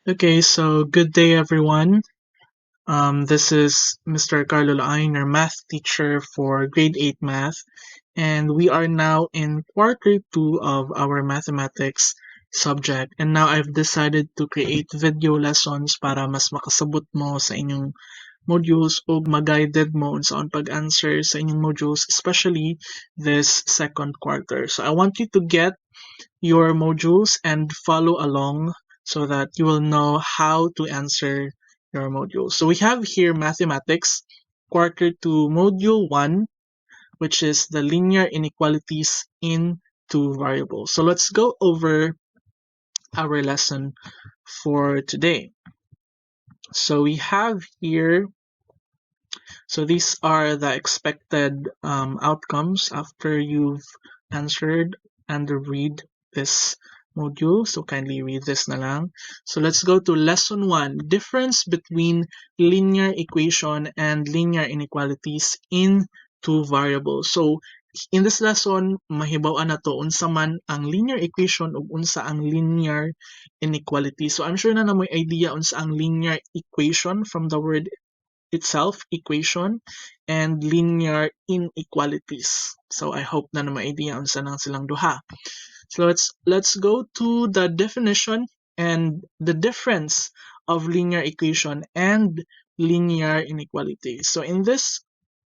Okay, so good day everyone. This is Mr. Carlo Lain, your math teacher for grade 8 math, and we are now in quarter 2 of our mathematics subject. And now I've decided to create video lessons para mas makasabot mo sa inyong modules o mag-guided mo sa pag-answer sa inyong modules, especially this second quarter. So I want you to get your modules and follow along so that you will know how to answer your modules. So we have here mathematics, quarter 2, module 1, which is the linear inequalities in two variables. So let's go over our lesson for today. So we have here, so these are the expected outcomes after you've answered and read this module. So kindly read this na lang. So let's go to lesson 1, difference between linear equation and linear inequalities in two variables. So in this lesson, mahibaw-an na to unsa man ang linear equation ug unsa ang linear inequality. So I'm sure na may idea unsa ang linear equation from the word itself, equation, and linear inequalities. So I hope na may idea unsa nang silang duha. So let's go to the definition and the difference of linear equation and linear inequality. So in this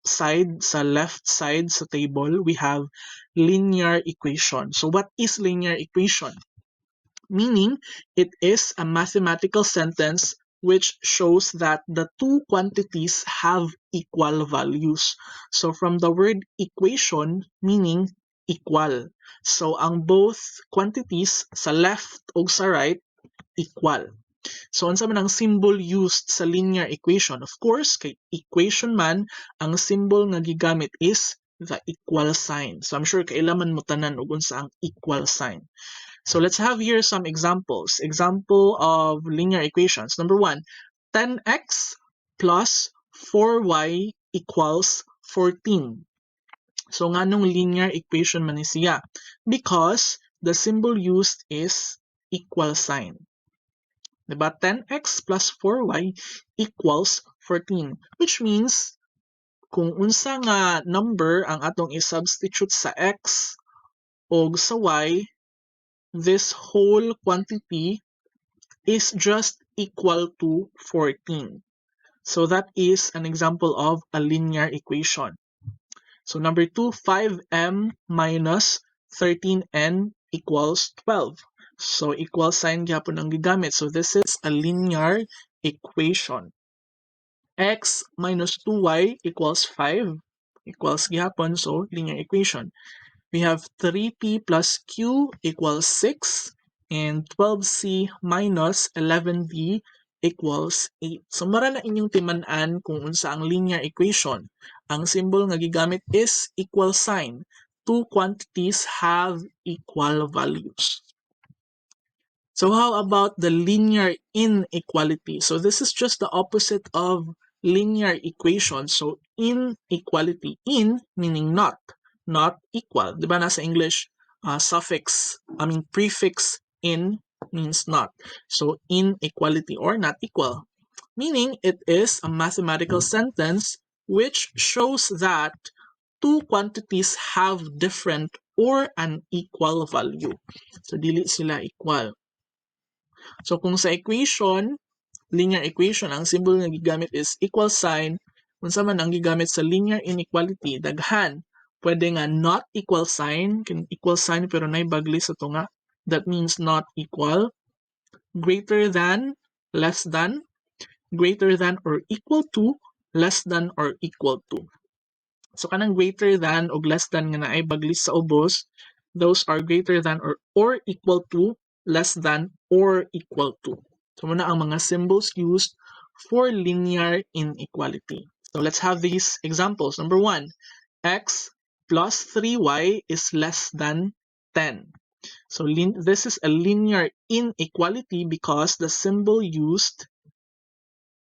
side, sa left side sa table, we have linear equation. So what is linear equation? Meaning it is a mathematical sentence which shows that the two quantities have equal values. So from the word equation, meaning equal. So ang both quantities sa left o sa right, equal. So unsa man ang symbol used sa linear equation? Of course, kay equation man, ang symbol nga gigamit is the equal sign. So I'm sure kailangan mo tanan og unsa ang equal sign. So let's have here some examples. Example of linear equations. Number 1, 10x plus 4y equals 14. So nganong linear equation man ni siya? Because the symbol used is equal sign. Diba? 10x plus 4y equals 14. Which means, kung unsa nga number ang atong i-substitute sa x o sa y, this whole quantity is just equal to 14. So that is an example of a linear equation. So number 2, 5m minus 13n equals 12. So equal sign gyapon ang gigamit. So this is a linear equation. X minus 2y equals 5 equals gyapon, so linear equation. We have 3p plus q equals 6 and 12c minus 11v equals 8. So mara na inyong timan-an kung unsa ang linear equation. Ang symbol nga gigamit is equal sign. Two quantities have equal values. So how about the linear inequality? So this is just the opposite of linear equation. So inequality, in meaning not equal. Diba nasa English, prefix in means not. So inequality or not equal. Meaning it is a mathematical sentence which shows that two quantities have different or unequal value. So dili sila equal. So kung sa equation, linear equation, ang symbol nga gigamit is equal sign, unsa man ang gigamit sa linear inequality, daghan, pwede nga not equal sign pero nay bagli sa tunga, that means not equal, greater than, less than, greater than or equal to, less than or equal to. So kanang greater than o less than nga naay bagli sa ubos, those are greater than or equal to, less than, or equal to. So muna ang mga symbols used for linear inequality. So let's have these examples. Number 1, x plus 3y is less than 10. So this is a linear inequality because the symbol used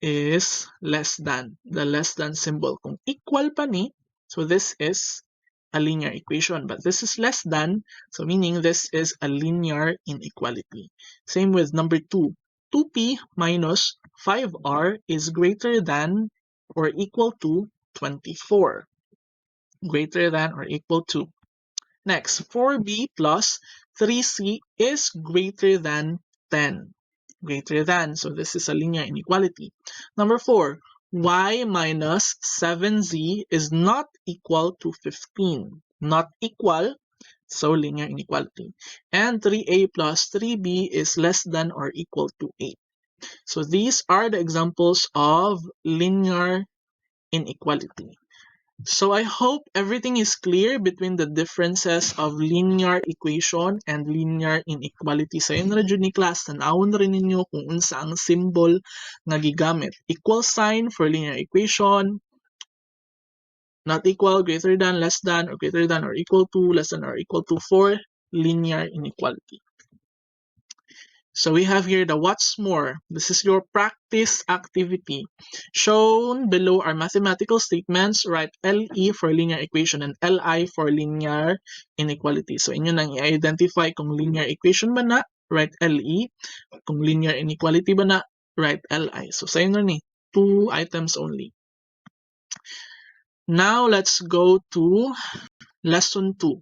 is less than, the less than symbol. Kung equal pa ni, so this is a linear equation, but this is less than, so meaning this is a linear inequality. Same with number 2, 2p minus 5r is greater than or equal to 24. Greater than or equal to. Next, 4b plus 3c is greater than 10. Greater than, so this is a linear inequality. Number 4, y minus 7z is not equal to 15. Not equal, so linear inequality. And 3a plus 3b is less than or equal to 8. So these are the examples of linear inequality. So I hope everything is clear between the differences of linear equation and linear inequality. Sa inyo na dyan ni class, tanawon na rin ninyo kung unsa ang symbol nga gigamit. Equal sign for linear equation, not equal, greater than, less than, or greater than or equal to, less than or equal to for linear inequality. So we have here the what's more. This is your practice activity. Shown below are mathematical statements. Write LE for linear equation and LI for linear inequality. So inyo nang i-identify kung linear equation ba na, write LE. Kung linear inequality ba na, write LI. So sa inyo ni, 2 items only. Now let's go to lesson 2.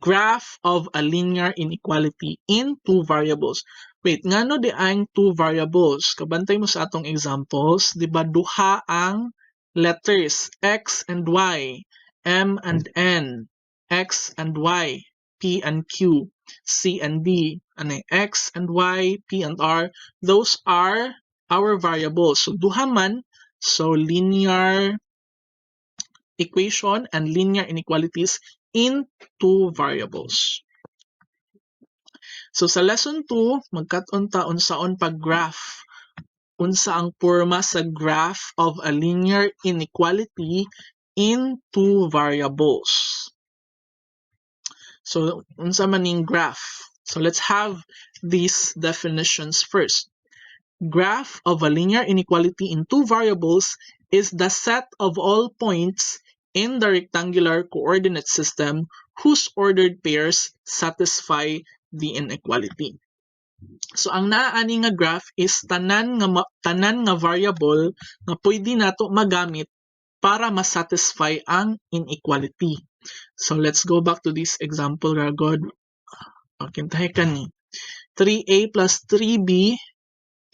Graph of a linear inequality in two variables. Wait, ngano di ang two variables? Kabantay mo sa atong examples, di ba duha ang letters x and y, m and n, x and y, p and q, c and d, ano, x and y, p and r, those are our variables. So duha man, so linear equation and linear inequalities in two variables. So sa lesson 2, magkat-on ta unsaon pag-graph. Unsa ang porma sa graph of a linear inequality in two variables. So unsa man ning graph? So let's have these definitions first. Graph of a linear inequality in two variables is the set of all points in the rectangular coordinate system whose ordered pairs satisfy the inequality. So ang naani nga graph is tanan nga variable nga pwede nato magamit para ma-satisfy ang inequality. So let's go back to this example ra god. Okay, tahay kani. 3a plus 3b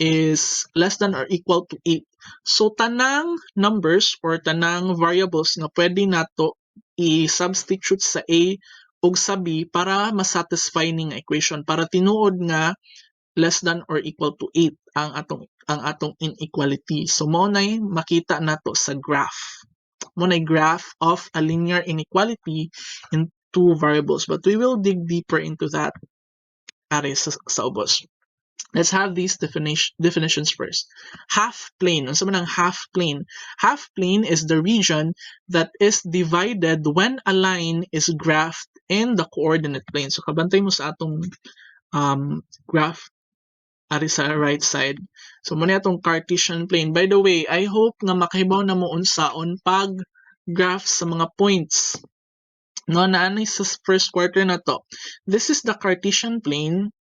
is less than or equal to 8. So tanang numbers or tanang variables nga pwede nato i-substitute sa a ug sa b para ma-satisfy ning equation, para tinuod nga less than or equal to 8 ang atong inequality. So mao nay makita nato sa graph. Mao nay graph of a linear inequality in two variables, but we will dig deeper into that are sa ubos. Let's have these definitions first. Half plane. Ano man ang half plane? Half plane is the region that is divided when a line is graphed in the coordinate plane. So kabantay mo sa atong graph ari sa right side. So muna atong Cartesian plane. By the way, I hope nga makahibaw na mo unsaon pag graph sa mga points. No, naanay sa first quarter na to. This is the Cartesian plane.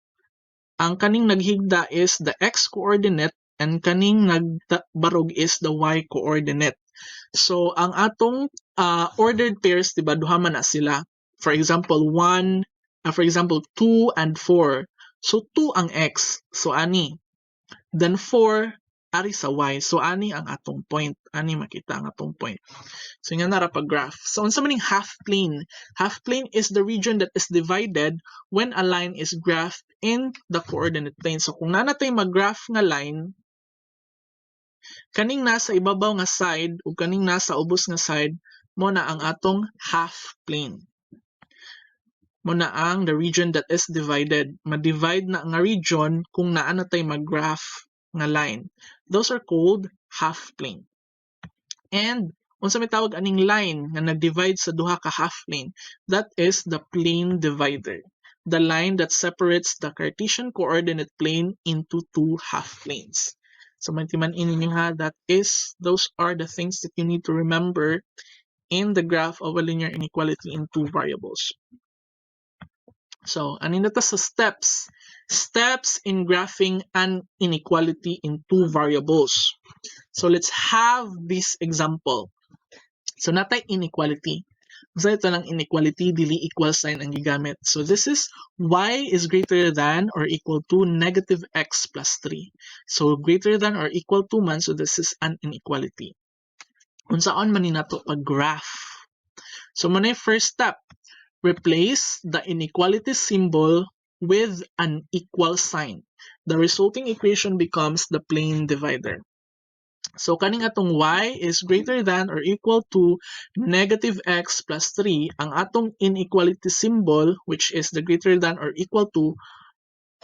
Ang kaning naghigda is the x-coordinate and kaning nagbarog is the y-coordinate. So, ang atong ordered pairs, diba, duha man na sila. For example, 2 and 4. So, 2 ang x. So, ani. Then, 4, ari sa y. So, ani ang atong point. Ani makita ang atong point. So, nga nara pag-graph. So, unsa maning half plane? Half plane is the region that is divided when a line is graphed in the coordinate plane. So, kung nanatay mag-graph nga line, kaning nasa ibabaw nga side o kaning nasa ubos nga side, mo na ang atong half plane. Mo na ang the region that is divided. Ma-divide na nga region kung naanatay mag-graph nga line. Those are called half plane. And unsa may tawag aning line nga nag-divide sa duha ka half plane? That is the plane divider. The line that separates the Cartesian coordinate plane into two half planes. So maintindihan ninyo ha, those are the things that you need to remember in the graph of a linear inequality in two variables. So, ano na to sa steps? Steps in graphing an inequality in two variables. So, let's have this example. So, natay inequality. So, ito lang inequality, dili equal sign ang gigamit. So, this is y is greater than or equal to negative x plus 3. So, greater than or equal to man, so this is an inequality. Unsaon man ni nato pag-graph? So, muna yung first step. Replace the inequality symbol with an equal sign. The resulting equation becomes the plane divider. So, kaning atong y is greater than or equal to negative x plus 3. Ang atong inequality symbol, which is the greater than or equal to,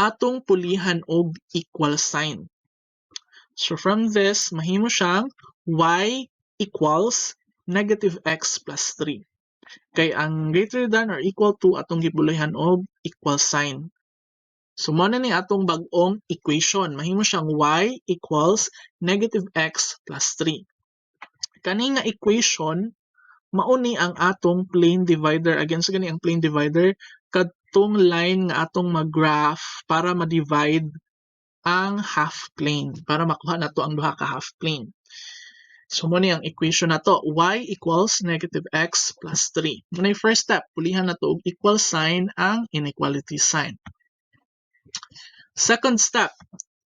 atong pulihan og equal sign. So, from this, mahimo siyang y equals negative x plus 3. Kay ang greater than or equal to atong gibulihan og equal sign. So, mo na ni atong bag-ong equation. Mahimo siyang y equals negative x plus 3. Kani nga equation, mauni ang atong plane divider. Again, so gani ang plane divider, kadtong line nga atong mag-graph para ma-divide ang half plane. Para makuha na to ang duha ka half plane. So, muna yung equation na to. Y equals negative x plus 3. Muna yung first step. Pulihan na to og equal sign ang inequality sign. Second step.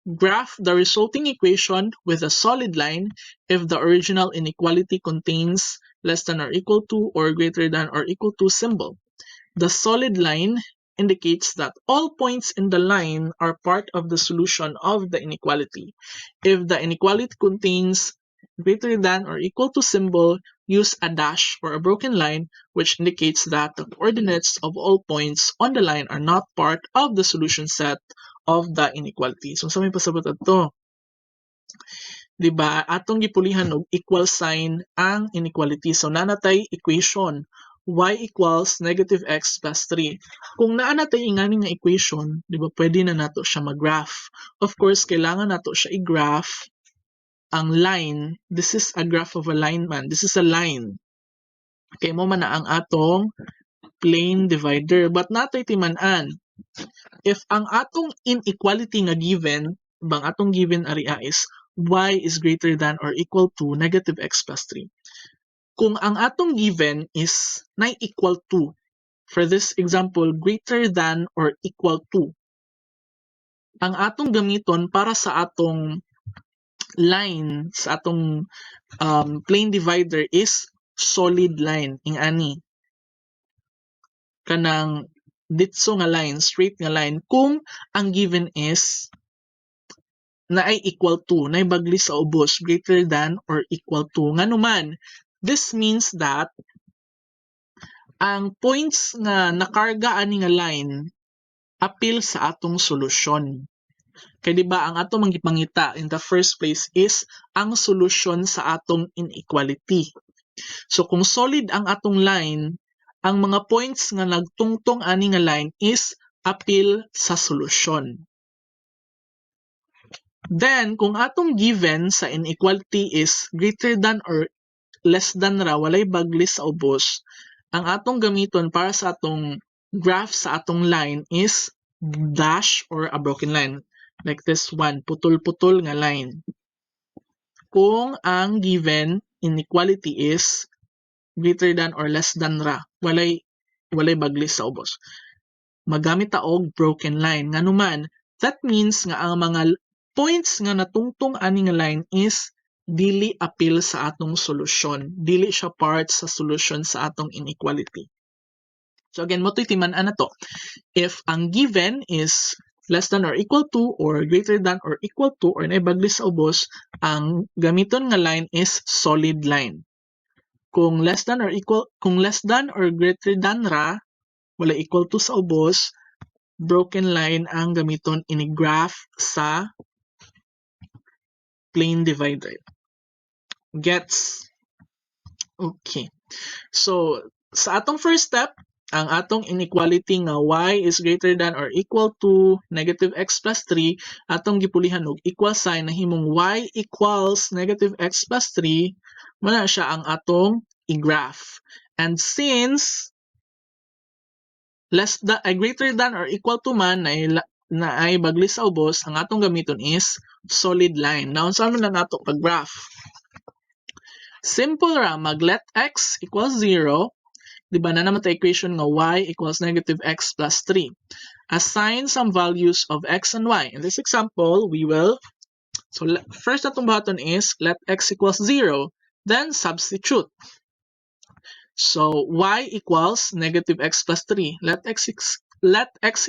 Graph the resulting equation with a solid line if the original inequality contains less than or equal to or greater than or equal to symbol. The solid line indicates that all points in the line are part of the solution of the inequality. If the inequality contains greater than or equal to symbol, use a dash or a broken line, which indicates that the coordinates of all points on the line are not part of the solution set of the inequality. So, sa may pasabot ito, diba, atong gipulihan og equal sign ang inequality. So, nanatay equation y equals negative x plus 3. Kung naanatay ingani nga equation, diba, pwede na nato siya mag-graph. Of course, kailangan nato siya i-graph ang line. This is a graph of a line man. This is a line. Okay, mo man na ang atong plane divider. But natay timan-an, if ang atong inequality nga given, bang atong given area is y is greater than or equal to negative x plus 3. Kung ang atong given is na equal to, for this example, greater than or equal to, ang atong gamiton para sa atong line, sa atong plane divider is solid line. Ingani, kanang ditso nga line, straight nga line, kung ang given is na ay equal to, na bagli sa ubos, greater than or equal to. Nga naman, this means that ang points nga nakarga ani nga line appeal sa atong solusyon. Kay di ba ang atong manggipangita in the first place is ang solusyon sa atong inequality. So kung solid ang atong line, ang mga points nga nagtungtong ani nga line is appeal sa solusyon. Then kung atong given sa inequality is greater than or less than ra, walay bagli sa ubos, ang atong gamiton para sa atong graph sa atong line is dash or a broken line. Like this one, putol-putol nga line. Kung ang given inequality is greater than or less than ra, walay bagli sa ubos. Magamit ta og broken line. Nganuman, that means nga ang mga points nga natungtong ani nga line is dili appeal sa atong solusyon. Dili siya part sa solution sa atong inequality. So again, mo to'y timan-an na to. If ang given is less than or equal to or greater than or equal to or naibagli sa ubos, ang gamiton nga line is solid line. Kung less than or greater than ra, wala equal to sa ubos, broken line ang gamiton ini-graph sa plane divider. Gets? Okay. So, sa atong first step, ang atong inequality nga y is greater than or equal to negative x plus 3, atong gipulihan og equal sign na himong y equals negative x plus 3, wala siya ang atong i-graph. And since greater than or equal to man na ay bagli sa ubos, ang atong gamiton is solid line. Now, saan man na nato pag-graph? Simple ra, mag let x equals 0. Diba na naman ta equation nga y equals negative x plus 3. Assign some values of x and y. In this example, we will, so first atong button is let x equals 0. Then substitute. So y equals negative x plus 3. Let x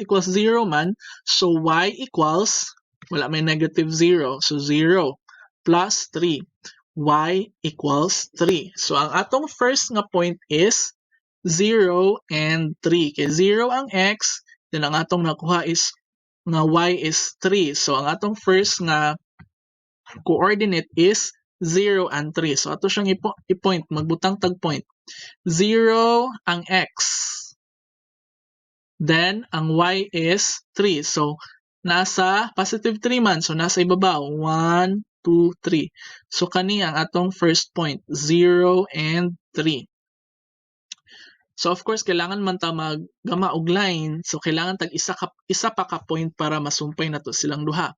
equals 0 man. So y equals, wala may negative 0. So 0 plus 3. Y equals 3. So ang atong first nga point is 0 and 3. Kaya 0 ang x, then ang atong nakuha is nga y is 3. So ang atong first nga coordinate is 0 and 3. So ato siyang i-point, magbutang tag point. 0 ang x. Then, ang y is 3. So, nasa positive 3 man. So, nasa ibabaw. 1, 2, 3. So, kani ang atong first point. 0 and 3. So, of course, kailangan man ta maggama og line. So, kailangan tag isa pa ka point para masumpay na to silang duha.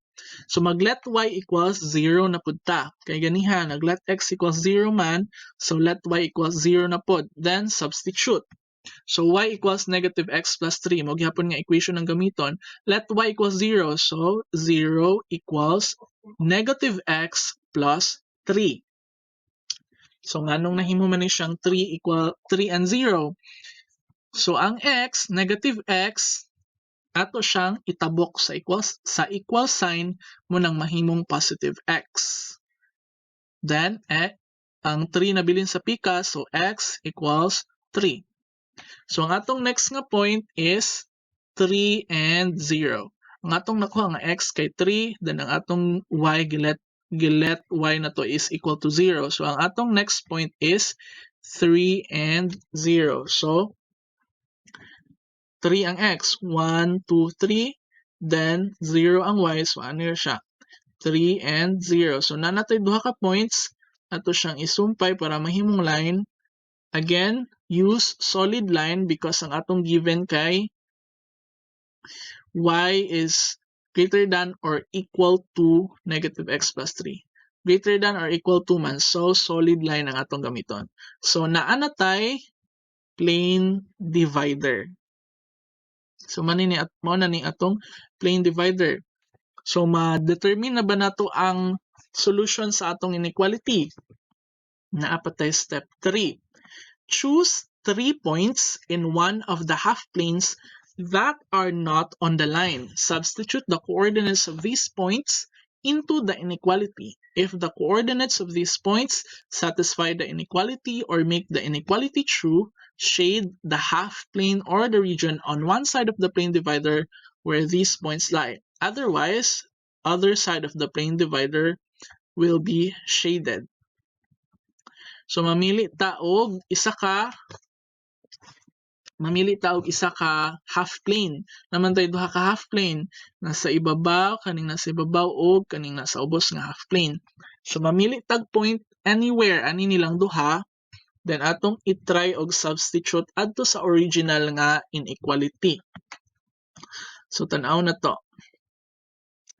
So, mag-let y equals 0 na pud ta. Kay ganiha, nag-let x equals 0 man. So, let y equals 0 na pud. Then, substitute. So, y equals negative x plus 3. Magyapon nga equation ang gamiton. Let y equals 0. So, 0 equals negative x plus 3. So, nganong nahimo man ni siyang 3 and 0. So, ang x, negative x, ato siyang itabok sa equal sign mo nang mahimong positive x. Then, ang 3 na bilin sa pika, so x equals 3. So, ang atong next nga point is 3 and 0. Ang atong nakuha nga x kay 3, then ang atong y gilet y na to is equal to 0. So, ang atong next point is 3 and 0. So, 3 ang x. 1, 2, 3. Then, 0 ang y. So, ano siya? 3 and 0. So, nanatay duha ka points. Ato siyang isumpay para mahimong line. Again, use solid line because ang atong given kay y is greater than or equal to negative x plus 3. Greater than or equal to man. So, solid line ang atong gamiton. So, naanatay plane divider. So, mao na ni atong plane divider. So, ma-determine na ba nato ang solution sa atong inequality? Naapatay step 3. Choose 3 points in one of the half planes that are not on the line. Substitute the coordinates of these points into the inequality. If the coordinates of these points satisfy the inequality or make the inequality true, shade the half plane or the region on one side of the plane divider where these points lie. Otherwise, other side of the plane divider will be shaded. So, mamili ta og isa ka half plane. Naman tayo duha ka half plane. Nasa ibabaw, kaning nasa ibabaw, o kaning nasa ubos nga half plane. So, mamili tag point anywhere, ani nilang duha. Then, atong itry og substitute adto sa original nga inequality. So, tanaw na to.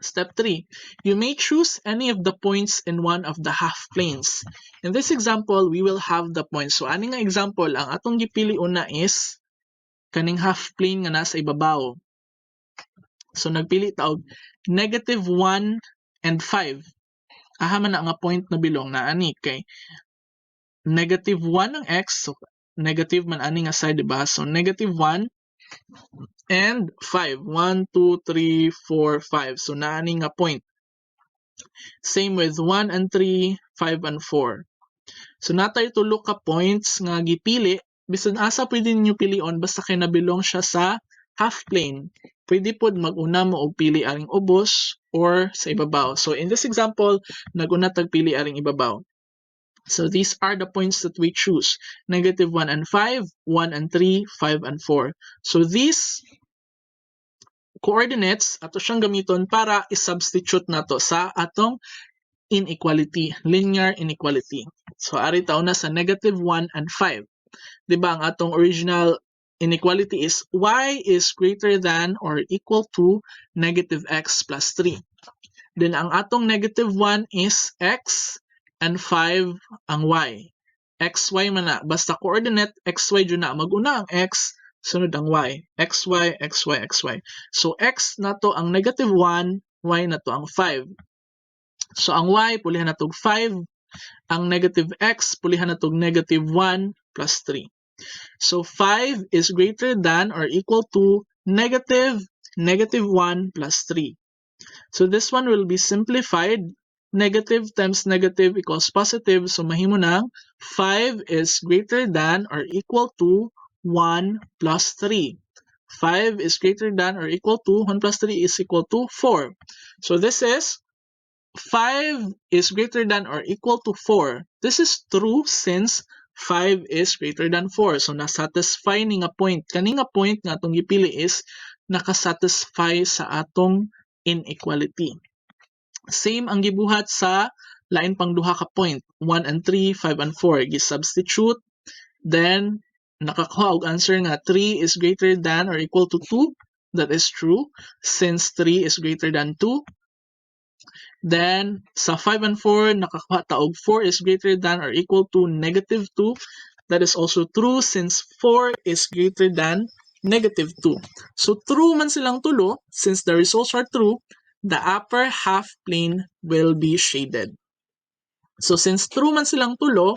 Step 3. You may choose any of the points in one of the half planes. In this example, we will have the points. So, ani nga example, ang atong gipili una is kaning half plane nga nasa ibabaw. So, nagpili ta og negative 1 and 5. Aha man na nga point na bilong na ani kay negative 1 ang x. So, negative man ani nga side, diba? So, negative 1 and 5. 1, 2, 3, 4, 5. So, naani nga point. Same with 1 and 3, 5 and 4. So, natay tulo ka points nga gipili. Bisan asa pwede ninyo pilion basta kay nabilong siya sa half plane. Pwede pod mag-una mo og pili aring ubos or sa ibabaw. So, in this example, nag-una tag pili aring ibabaw. So, these are the points that we choose. Negative 1 and 5, 1 and 3, 5 and 4. So, these coordinates, ato siyang gamiton para i-substitute nato sa atong inequality, linear inequality. So, ari taon na sa negative 1 and 5. Diba, ang atong original inequality is y is greater than or equal to negative x plus 3. Then ang atong negative 1 is x and 5 ang y. xy man na. Basta coordinate, xy dyan na. Mag-una ang x, sunod ang y. xy, xy, xy. So x na to ang negative 1, y na to ang 5. So ang y, pulihan na to 5. Ang negative x, pulihan na to negative 1 plus 3. So 5 is greater than or equal to negative 1 plus 3. So this one will be simplified. Negative times negative equals positive. So mahimo nang 5 is greater than or equal to 1 plus 3. 5 is greater than or equal to 1 plus 3 is equal to 4. So this is 5 is greater than or equal to 4. This is true since 5 is greater than 4. So nasatisfy ni nga point. Kani nga point nga atong gipili is nakasatisfy sa atong inequality. Same ang gibuhat sa lain pang duha ka point. 1 and 3, 5 and 4. Gi-substitute. Then nakakuha og answer nga 3 is greater than or equal to 2. That is true since 3 is greater than 2. Then, sa 5 and 4, nakakuha ta og 4 is greater than or equal to negative 2. That is also true since 4 is greater than negative 2. So, true man silang tulo, since the results are true, the upper half plane will be shaded. So, since true man silang tulo,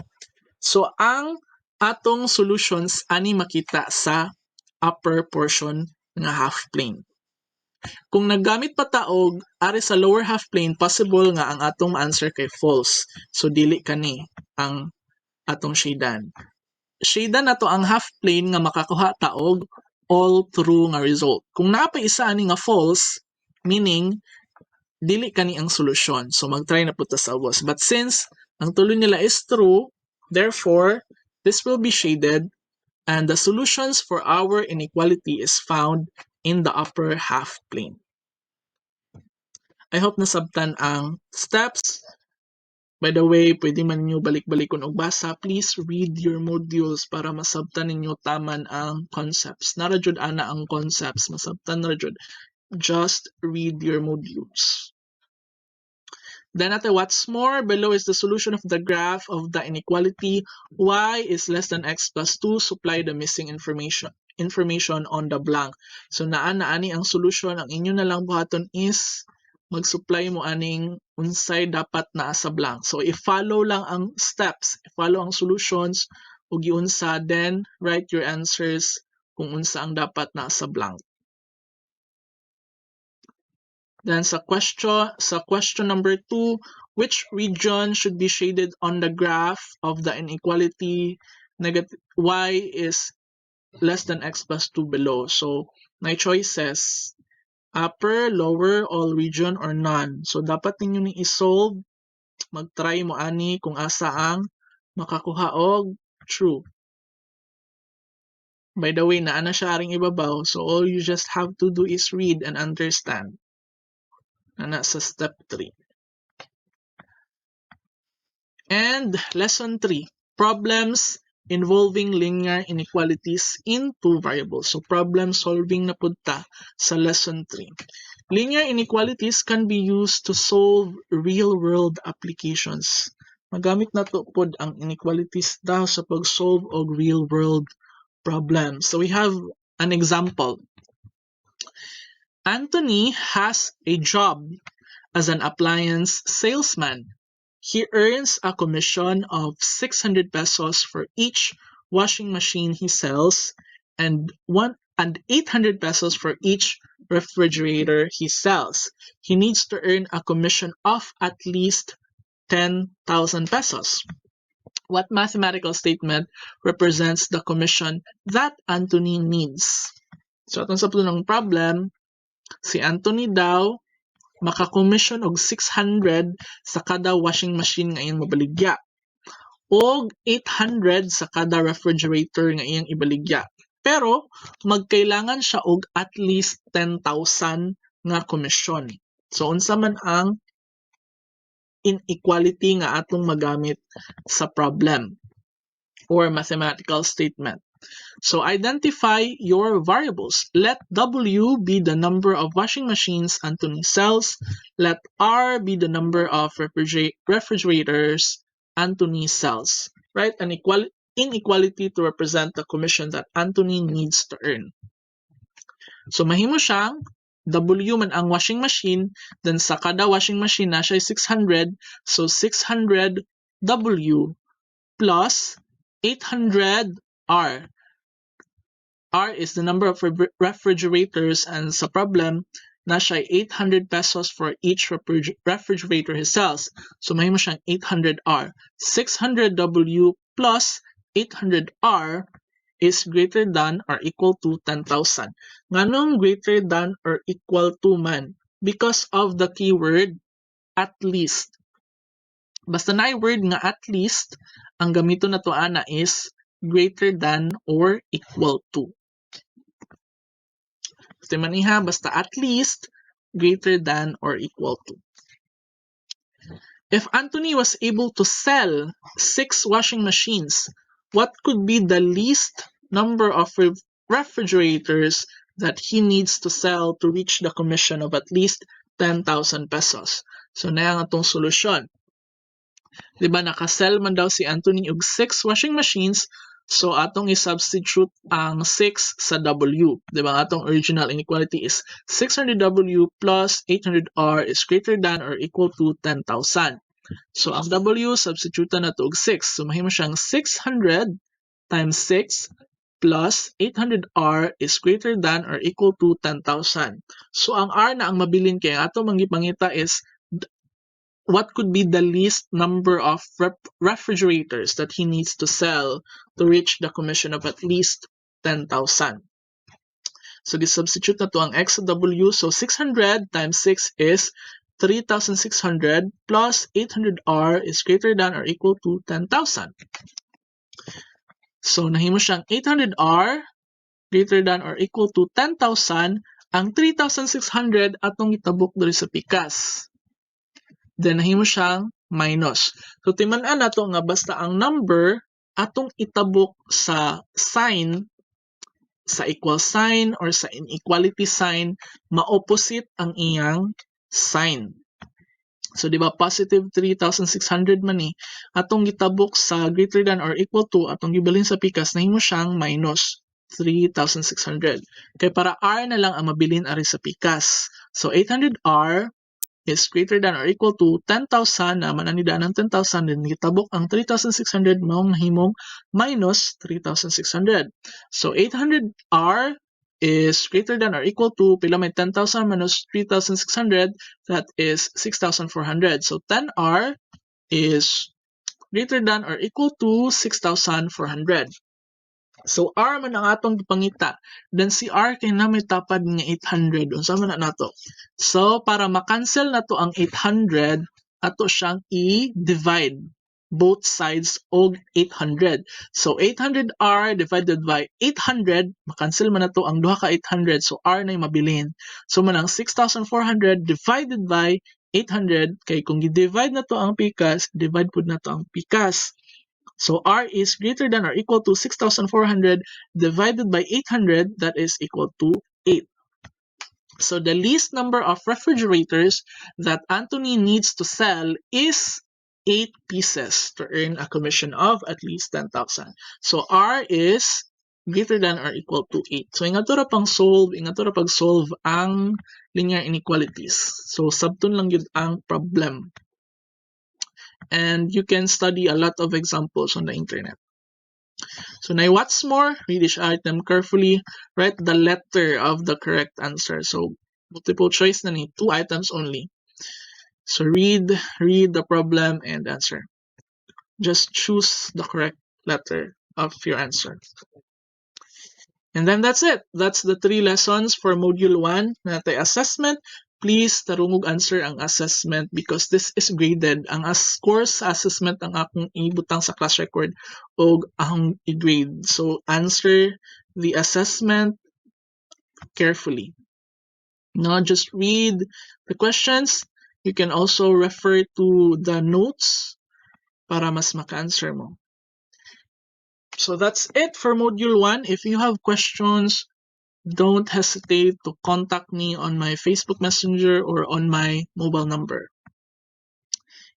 so ang atong solutions ani makita sa upper portion nga half plane. Kung naggamit pa ta og ari sa lower half plane, possible nga ang atong answer kay false. So dili kani ang atong shadean. Shadean nato ang half plane nga makakuha ta og all true nga result. Kung naa pa isa ani nga false, meaning dili kani ang solusyon. So magtry na pud ta sa ubos. But since ang tulo nila is true, therefore this will be shaded and the solutions for our inequality is found in the upper half plane. I hope nasabtan ang steps. By the way, pwede man ninyo balik-balikon og basa. Please read your modules para masabtan ninyo taman ang concepts. Nara jud ana ang concepts, masabtan na jud. Just read your modules. Then what's more, below is the solution of the graph of the inequality. Y is less than x plus 2. Supply the missing information on the blank. So ani ang solution. Ang inyo na lang buhaton is mag-supply mo aning unsay dapat naa sa blank. So i-follow lang ang steps, i-follow ang solutions ug giunsa, then write your answers kung unsa ang dapat naa sa blank. Then sa question number 2, which region should be shaded on the graph of the inequality y is less than x plus 2 below? So my choices, upper, lower, all region, or none. So dapat ninyo ni isolve, mag-try mo ani kung asa ang makakuha og true. By the way, naa na siya aring ibabaw, so all you just have to do is read and understand. Na sa step 3. And lesson 3, problems involving linear inequalities in two variables. So problem solving na pud ta sa lesson 3. Linear inequalities can be used to solve real-world applications. Magamit na to pud ang inequalities daw sa pag-solve og real-world problems. So we have an example. Anthony has a job as an appliance salesman. He earns a commission of 600 pesos for each washing machine he sells and 800 pesos for each refrigerator he sells. He needs to earn a commission of at least 10,000 pesos. What mathematical statement represents the commission that Anthony needs? So atong sa ng problem, si Anthony daw makakomission og 600 sa kada washing machine nga iyang mabaligya og 800 sa kada refrigerator nga iyang ibaligya. Pero magkailangan siya og at least 10,000 nga komisyon. So unsa man ang inequality nga atong magamit sa problem or mathematical statement? So identify your variables. Let W be the number of washing machines Anthony sells. Let R be the number of refrigerators Anthony sells. Right? An inequality to represent the commission that Anthony needs to earn. So mahimo siyang W man ang washing machine, then sa kada washing machine na siya 600, so 600 W plus 800 R. R is the number of refrigerators, and sa problem na siya 800 pesos for each refrigerator he sells. So mahimo siyang 800R. 600W plus 800R is greater than or equal to 10,000. Nganong greater than or equal to man? Because of the keyword at least. Basta na word nga at least, ang gamito na to ana is greater than or equal to. Basta maniha, basta at least greater than or equal to. If Anthony was able to sell 6 washing machines, what could be the least number of refrigerators that he needs to sell to reach the commission of at least 10,000 pesos? So na ang atong solusyon. Diba nakasell man daw si Anthony og 6 washing machines, so atong i-substitute ang 6 sa W. Diba atong original inequality is 600W plus 800R is greater than or equal to 10,000. So ang W, substitute na to og 6. So mahimo siyang 600 times 6 plus 800R is greater than or equal to 10,000. So ang R na ang mabilin kay ato manggipangita is what could be the least number of refrigerators that he needs to sell to reach the commission of at least 10,000. So substitute na to ang X sa W. So 600 times 6 is 3,600 plus 800R is greater than or equal to 10,000. So nahimo siyang 800R greater than or equal to 10,000. Ang 3,600 atong itabok diri sa pikas. Then nahimo siyang minus. So timan-an nato nga basta ang number atong itabok sa sign, sa equal sign or sa inequality sign, ma-opposite ang iyang sign. So di ba positive 3,600 man ni atong gitabok sa greater than or equal to atong gibalin sa pikas, nahimo siyang minus 3,600. Kay para R na lang ang mabilin ari sa pikas. So 800R is greater than or equal to 10,000 na mananidaan ng 10,000, then gitabok ang 3,600 maong nahimong minus 3,600. So 800R is greater than or equal to pila may 10,000 minus 3,600, that is 6,400. So 10R is greater than or equal to 6,400. So R man ang atong gipangita, then si R kay na may tapad nga 800. Unsa man na nato? So para ma-cancel nato ang 800, ato siyang i-divide both sides og 800. So 800R divided by 800, ma-cancel man nato ang duha ka 800, so R na yung mabilin. So manang 6,400 divided by 800, kay kung i-divide nato ang pikas, divide pud nato ang pikas. So R is greater than or equal to 6,400 divided by 800, that is equal to 8. So the least number of refrigerators that Anthony needs to sell is 8 pieces to earn a commission of at least 10,000. So R is greater than or equal to 8. So ingato ra pag-solve ang linear inequalities. So sabton lang yun ang problem. And you can study a lot of examples on the internet. So now what's more, read each item carefully, write the letter of the correct answer. So multiple choice na ni, 2 items only. So read the problem and answer. Just choose the correct letter of your answer. And then that's it. That's the 3 lessons for Module 1 natay assessment. Please tarungog answer ang assessment because this is graded. Ang course assessment ang akong ibutang sa class record o akong i-grade. So answer the assessment carefully. Not just read the questions. You can also refer to the notes para mas maka-answer mo. So that's it for Module 1. If you have questions, don't hesitate to contact me on my Facebook Messenger or on my mobile number.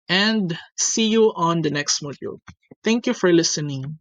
And see you on the next module. Thank you for listening.